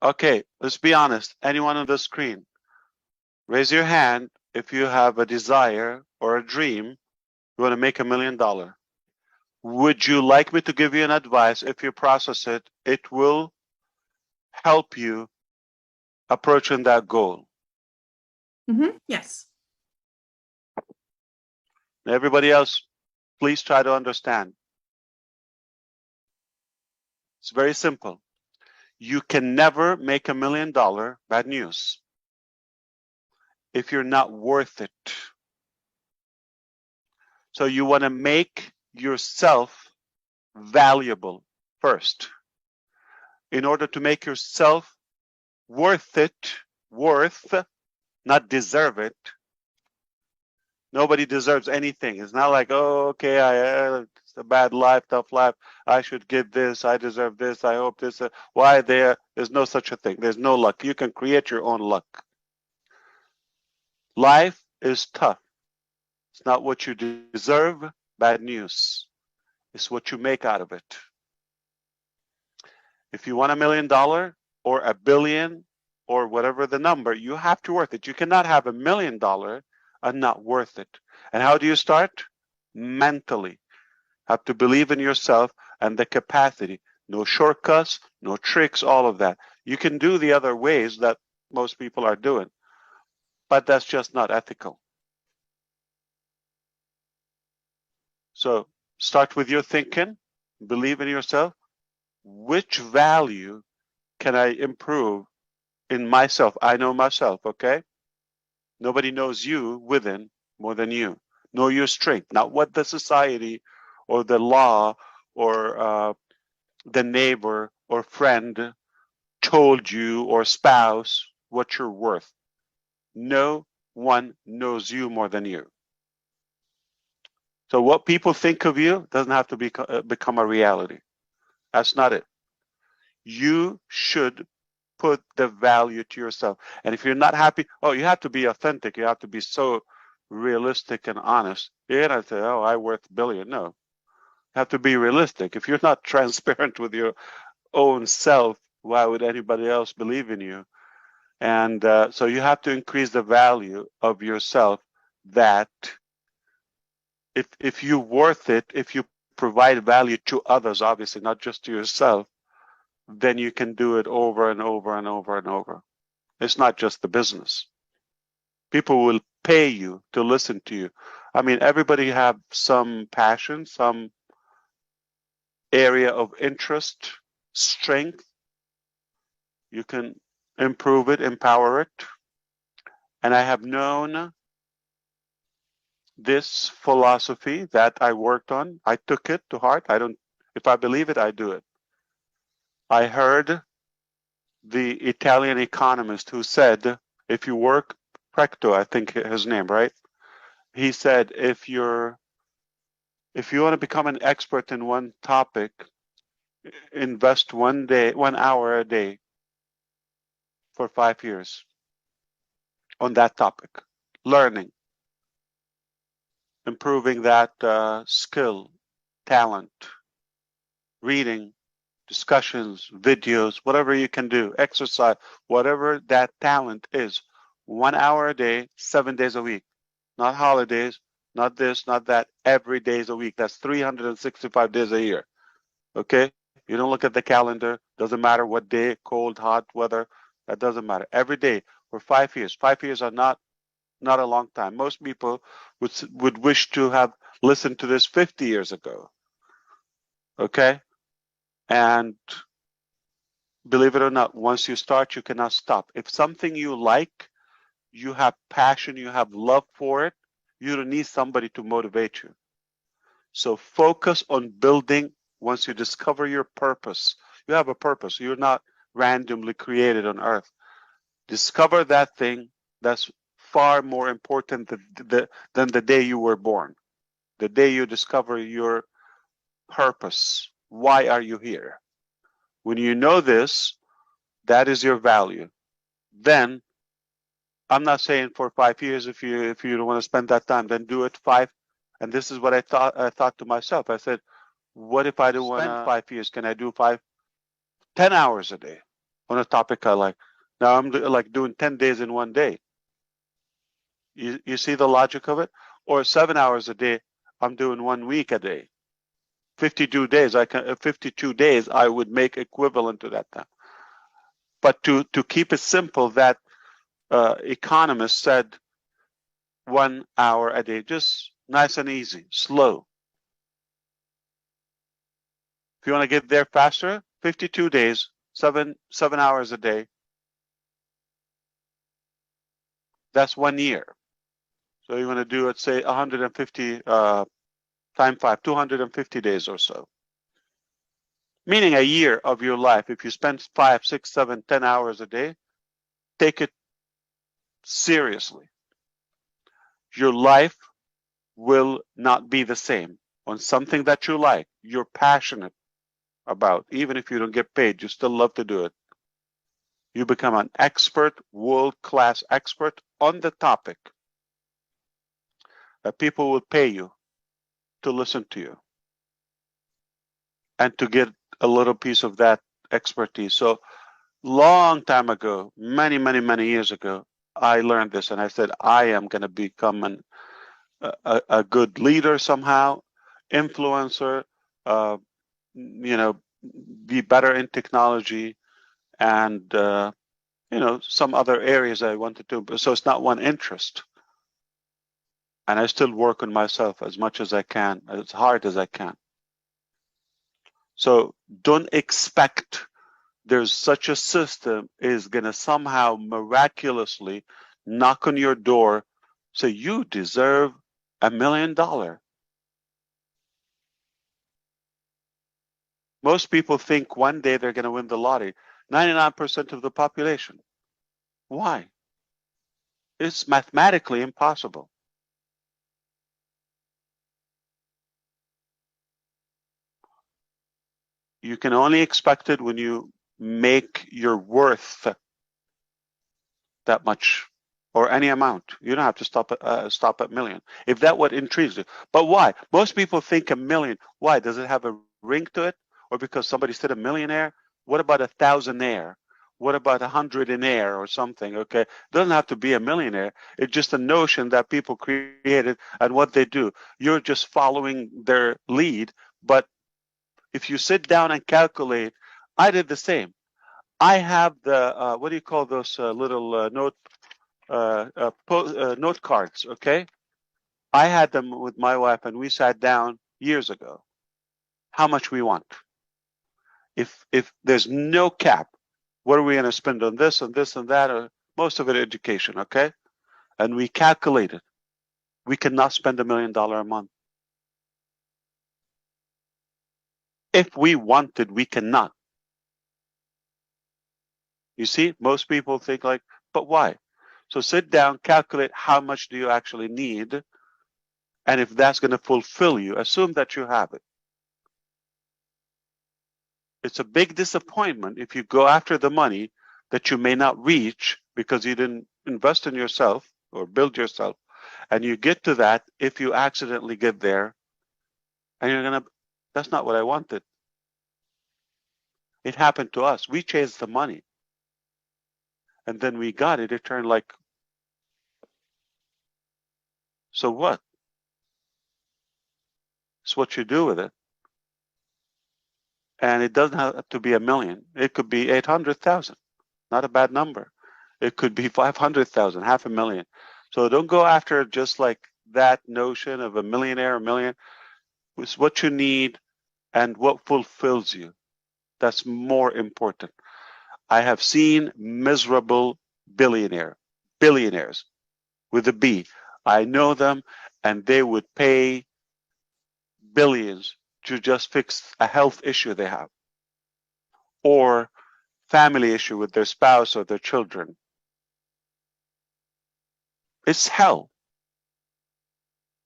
Okay, let's be honest. Anyone on the screen, raise your hand if you have a desire or a dream, you want to make $1 million. Would you like me to give you an advice? If you process it, it will help you approaching that goal. Yes. Everybody else, please try to understand. It's very simple. You can never make $1 million, bad news, if you're not worth it. So you want to make yourself valuable first. In order to make yourself worth it, not deserve it. Nobody deserves anything. It's not like, oh, okay, it's a bad life, tough life. I should get this. I deserve this. I hope this. Why there? There's no such a thing. There's no luck. You can create your own luck. Life is tough. It's not what you deserve. Bad news. It's what you make out of it. If you want $1 million or a billion or whatever the number, you have to worth it. You cannot have $1 million and not worth it. And how do you start? Mentally. Have to believe in yourself and the capacity. No shortcuts, no tricks, all of that. You can do the other ways that most people are doing, but that's just not ethical. So start with your thinking, believe in yourself. Which value can I improve in myself? I know myself, okay? Nobody knows you within more than you. Know your strength, not what the society or the law or the neighbor or friend told you or spouse what you're worth. No one knows you more than you. So what people think of you doesn't have to become a reality. That's not it. You should put the value to yourself. And if you're not happy, you have to be authentic. You have to be so realistic and honest. You're not say, I worth $1 billion. No. You have to be realistic. If you're not transparent with your own self, why would anybody else believe in you? And so you have to increase the value of yourself, that if you're worth it, if you provide value to others, obviously not just to yourself, then you can do it over and over and over and over. It's not just the business. People will pay you to listen to you. I mean, everybody have some passion, some area of interest, strength. You can improve it, empower it. And I have known this philosophy that I worked on. I took it to heart. If I believe it, I do it. I heard the Italian economist who said, if you work, Precto, I think his name, right? He said, if you want to become an expert in one topic, invest 1 hour a day for 5 years on that topic, learning, improving that skill, talent, reading, discussions, videos, whatever you can do, exercise, whatever that talent is, 1 hour a day, 7 days a week, not holidays, not this, not that, every day is a week. That's 365 days a year. Okay? You don't look at the calendar, doesn't matter what day, cold, hot, weather, that doesn't matter. Every day for 5 years. 5 years are not a long time. Most people would wish to have listened to this 50 years ago. Okay? And believe it or not, once you start, you cannot stop. If something you like, you have passion, you have love for it, you don't need somebody to motivate you. So focus on building. Once you discover your purpose, you have a purpose. You're not randomly created on earth. Discover that thing. That's far more important than the day you were born. The day you discover your purpose. Why are you here? When you know this, that is your value. Then, I'm not saying for 5 years, if you don't want to spend that time, then do it 5. And this is what I thought to myself. I said, what if I don't want to spend 5 years? Can I do 10 hours a day on a topic I like. Now I'm like doing 10 days in one day. You see the logic of it? Or 7 hours a day, I'm doing 1 week a day. 52 days, 52 days I would make equivalent to that time. But to keep it simple, that economist said 1 hour a day, just nice and easy, slow. If you want to get there faster, 52 days, 7 hours a day. That's 1 year. So you want to do it, say 150 times 5, 250 days or so. Meaning a year of your life. If you spend 5, 6, 7, 10 hours a day, take it seriously. Your life will not be the same on something that you like, you're passionate about. Even if you don't get paid, you still love to do it. You become an expert, world-class expert on the topic that people will pay you to listen to you and to get a little piece of that expertise. So long time ago, many years ago, I learned this and I said, I am going to become a good leader somehow, influencer, you know, be better in technology and, you know, some other areas I wanted to. So it's not one interest. And I still work on myself as much as I can, as hard as I can. So don't expect there's such a system is going to somehow miraculously knock on your door, say you deserve $1 million. Most people think one day they're going to win the lottery. 99% of the population. Why? It's mathematically impossible. You can only expect it when you make your worth that much or any amount. You don't have to stop at million. If that what intrigues you. But why? Most people think $1 million. Why? Does it have a ring to it? Or because somebody said a millionaire? What about a thousandaire? What about 100-aire or something? Okay, it doesn't have to be a millionaire. It's just a notion that people created and what they do. You're just following their lead. But if you sit down and calculate, I did the same. I have the what do you call those little note cards? Okay, I had them with my wife, and we sat down years ago. How much we want? If there's no cap, what are we going to spend on this and this and that? Or most of it education, okay? And we calculated. We cannot spend $1 million a month. If we wanted, we cannot. You see, most people think like, but why? So sit down, calculate how much do you actually need, and if that's going to fulfill you, assume that you have it. It's a big disappointment if you go after the money that you may not reach because you didn't invest in yourself or build yourself, and you get to that if you accidentally get there, and you're going to, that's not what I wanted. It happened to us. We chased the money, and then we got it. It turned like, so what? It's what you do with it. And it doesn't have to be $1 million. It could be 800,000. Not a bad number. It could be 500,000, half a million. So don't go after just like that notion of a millionaire, a million. It's what you need and what fulfills you. That's more important. I have seen miserable billionaires with a B. I know them, and they would pay billions to just fix a health issue they have or family issue with their spouse or their children. It's hell.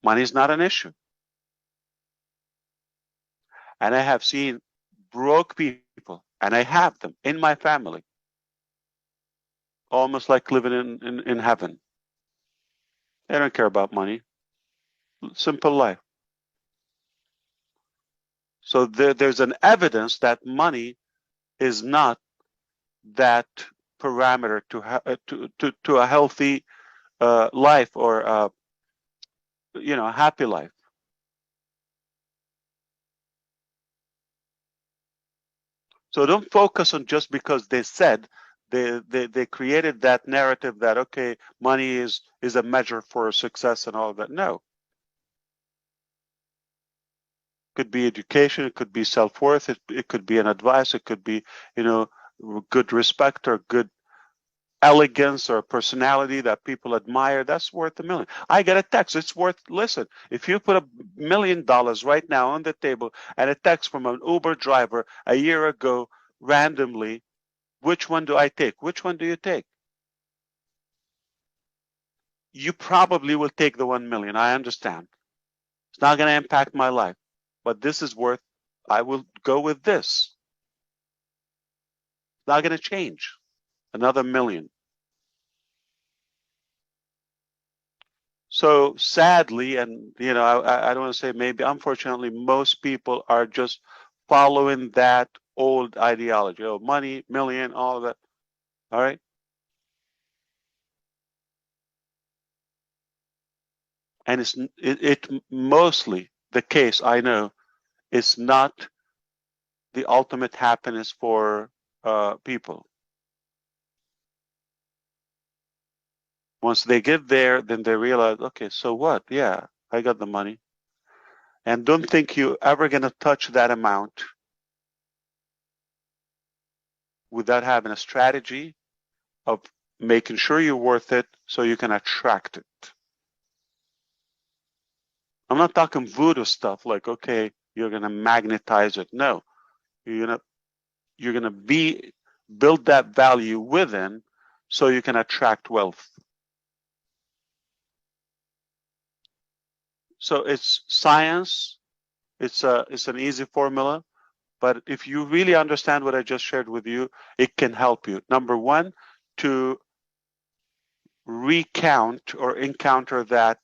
Money is not an issue. And I have seen broke people, and I have them in my family, almost like living in heaven. They don't care about money. Simple life. So there's an evidence that money is not that parameter to a healthy life, or a happy life. So don't focus on just because they said, they created that narrative that, okay, money is a measure for success and all of that. No. It could be education, it could be self-worth, it could be an advice, it could be, good respect or good elegance or personality that people admire. That's worth $1 million. I get a text. It's worth, listen, if you put $1 million right now on the table and a text from an Uber driver a year ago randomly, which one do I take? Which one do you take? You probably will take the 1 million. I understand. It's not going to impact my life, but this is worth, I will go with this. It's not going to change. Another million. So sadly, and I don't want to say maybe, unfortunately, most people are just following that old ideology. Oh, money, million, all of that. All right. And it mostly the case, I know, is not the ultimate happiness for people. Once they get there, then they realize, okay, so what? Yeah, I got the money. And don't think you're ever going to touch that amount without having a strategy of making sure you're worth it so you can attract it. I'm not talking voodoo stuff like, okay, you're going to magnetize it. No, you're going to build that value within so you can attract wealth. So it's science. It's an easy formula, but if you really understand what I just shared with you, it can help you. Number one, to recount or encounter that,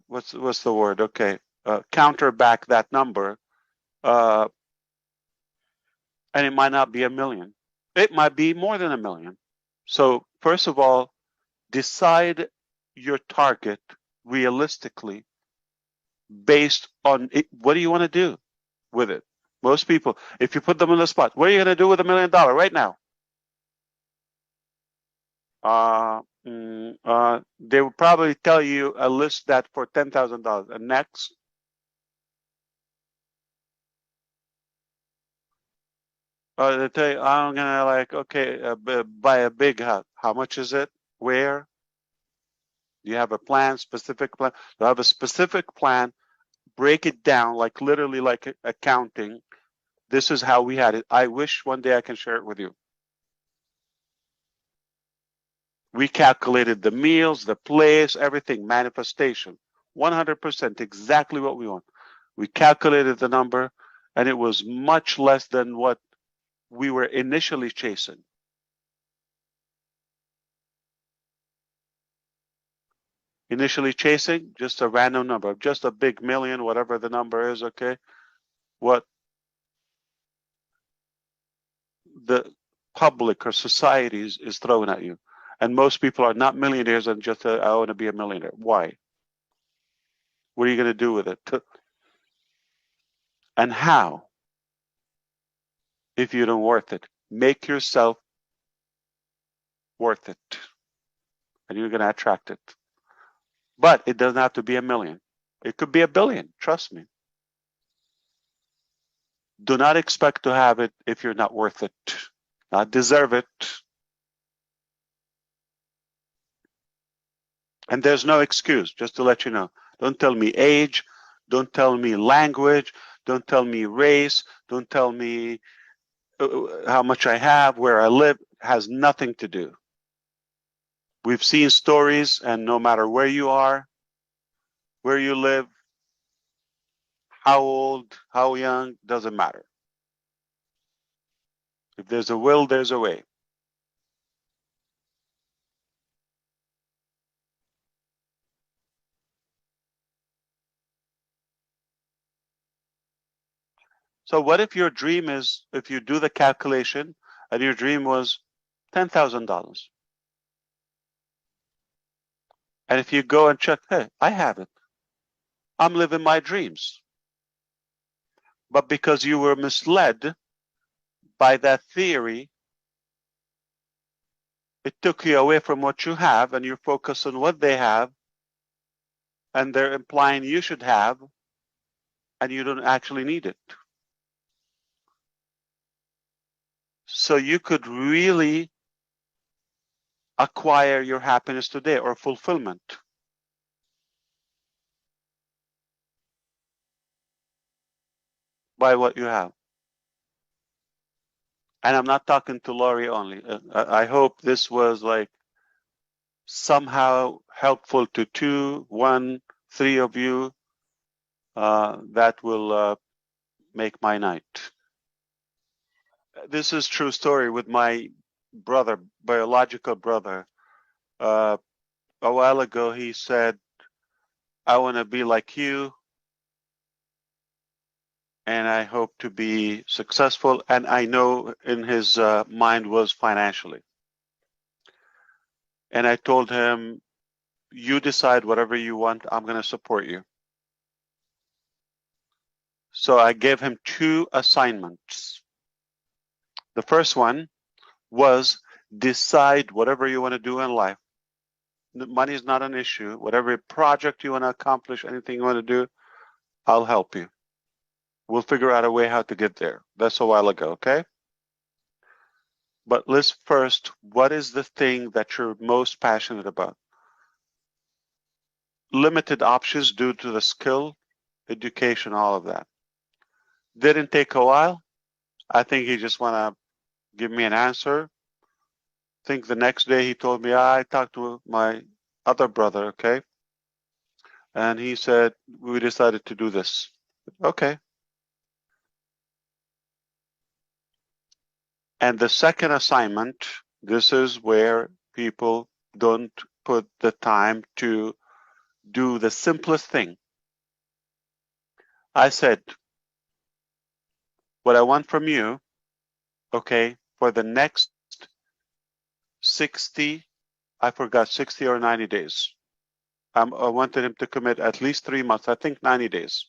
what's the word? Okay, counter back that number, and it might not be 1 million. It might be more than 1 million. So first of all, decide your target realistically based on it. What do you want to do with it? Most people, if you put them on the spot, what are you going to do with $1 million right now? They will probably tell you a list that for $10,000. And next, they tell you, I'm gonna buy a big house. How much is it? Where? Do you have a plan? Specific plan? Do you have a specific plan? Break it down, like literally like accounting. This is how we had it. I wish one day I can share it with you. We calculated the meals, the place, everything, manifestation, 100%, exactly what we want. We calculated the number, and it was much less than what we were initially chasing. Initially chasing just a random number, just a big million, whatever the number is, okay? What the public or society is throwing at you. And most people are not millionaires and just, I want to be a millionaire. Why? What are you going to do with it? And how? If you don't worth it, make yourself worth it, and you're going to attract it. But it doesn't have to be 1 million. It could be 1 billion. Trust me. Do not expect to have it if you're not worth it, not deserve it. And there's no excuse, just to let you know. Don't tell me age. Don't tell me language. Don't tell me race. Don't tell me how much I have, where I live. It has nothing to do. We've seen stories, and no matter where you are, where you live, how old, how young, doesn't matter. If there's a will, there's a way. So what if your dream is, if you do the calculation and your dream was $10,000. And if you go and check, hey, I have it. I'm living my dreams. But because you were misled by that theory, it took you away from what you have, and you're focused on what they have, and they're implying you should have, and you don't actually need it. So you could really acquire your happiness today or fulfillment by what you have. And I'm not talking to Laurie only. I hope this was like somehow helpful to 2, 1, 3 of you. That will make my night. This is true story with my brother, biological brother. A while ago, he said, I want to be like you, and I hope to be successful. And I know in his mind was financially. And I told him, you decide whatever you want. I'm going to support you. So I gave him 2 assignments. The first one was decide whatever you want to do in life. Money is not an issue. Whatever project you want to accomplish, anything you want to do, I'll help you. We'll figure out a way how to get there. That's a while ago, okay? But let's first, what is the thing that you're most passionate about? Limited options due to the skill, education, all of that. Didn't take a while. I think he just want to give me an answer. I think the next day he told me, I talked to my other brother, okay? And he said, we decided to do this. Okay. And the second assignment, this is where people don't put the time to do the simplest thing. I said, what I want from you, okay, for the next 60, I forgot 60 or 90 days. I wanted him to commit at least 3 months, I think 90 days.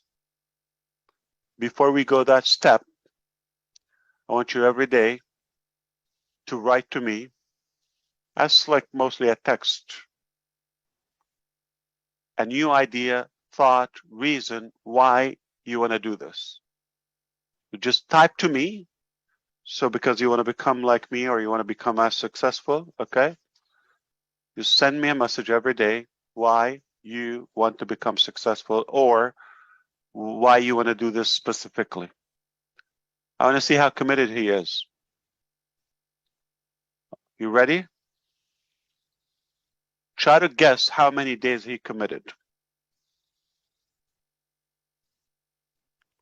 Before we go that step, I want you every day to write to me. That's like mostly a text. A new idea, thought, reason why you want to do this. You just type to me. So because you want to become like me or you want to become as successful, okay? You send me a message every day why you want to become successful or why you want to do this specifically. I want to see how committed he is. You ready? Try to guess how many days he committed.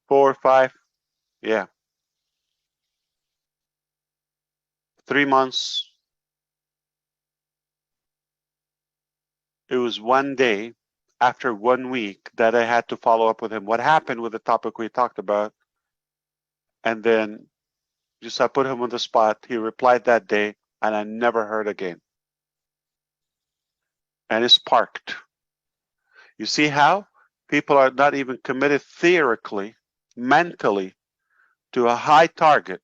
4, 5, yeah. 3 months. It was one day after 1 week that I had to follow up with him. What happened with the topic we talked about? And then just I put him on the spot. He replied that day, and I never heard again. And it's parked. You see how people are not even committed theoretically, mentally, to a high target.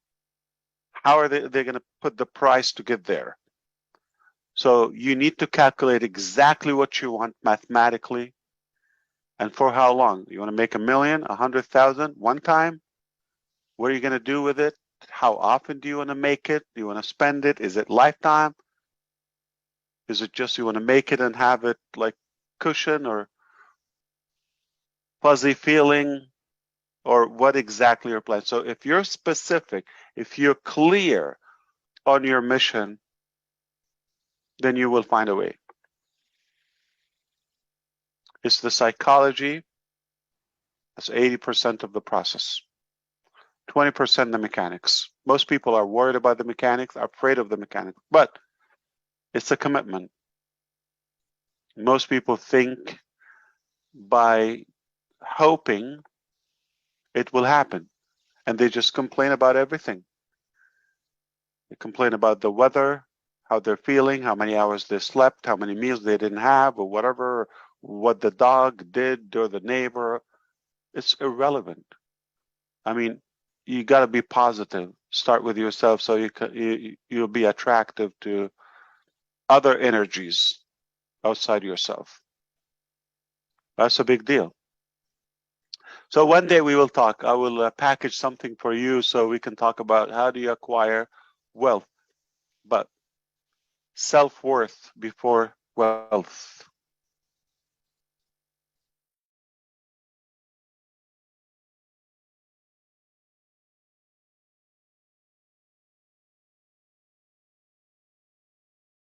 How are they going to put the price to get there? So you need to calculate exactly what you want mathematically and for how long. You want to make $1 million, 100,000 one time? What are you going to do with it? How often do you want to make it? Do you want to spend it? Is it lifetime? Is it just you want to make it and have it like cushion or fuzzy feeling? Or what exactly your plan? So if you're specific, if you're clear on your mission, then you will find a way. It's the psychology. That's 80% of the process. 20% the mechanics. Most people are worried about the mechanics, are afraid of the mechanics, but it's a commitment. Most people think by hoping it will happen, and they just complain about everything. They complain about the weather, how they're feeling, how many hours they slept, how many meals they didn't have, or whatever, what the dog did or the neighbor. It's irrelevant. I mean, you got to be positive. Start with yourself so you'll be attractive to other energies outside yourself. That's a big deal. So one day we will talk. I will package something for you so we can talk about how do you acquire wealth, but self-worth before wealth.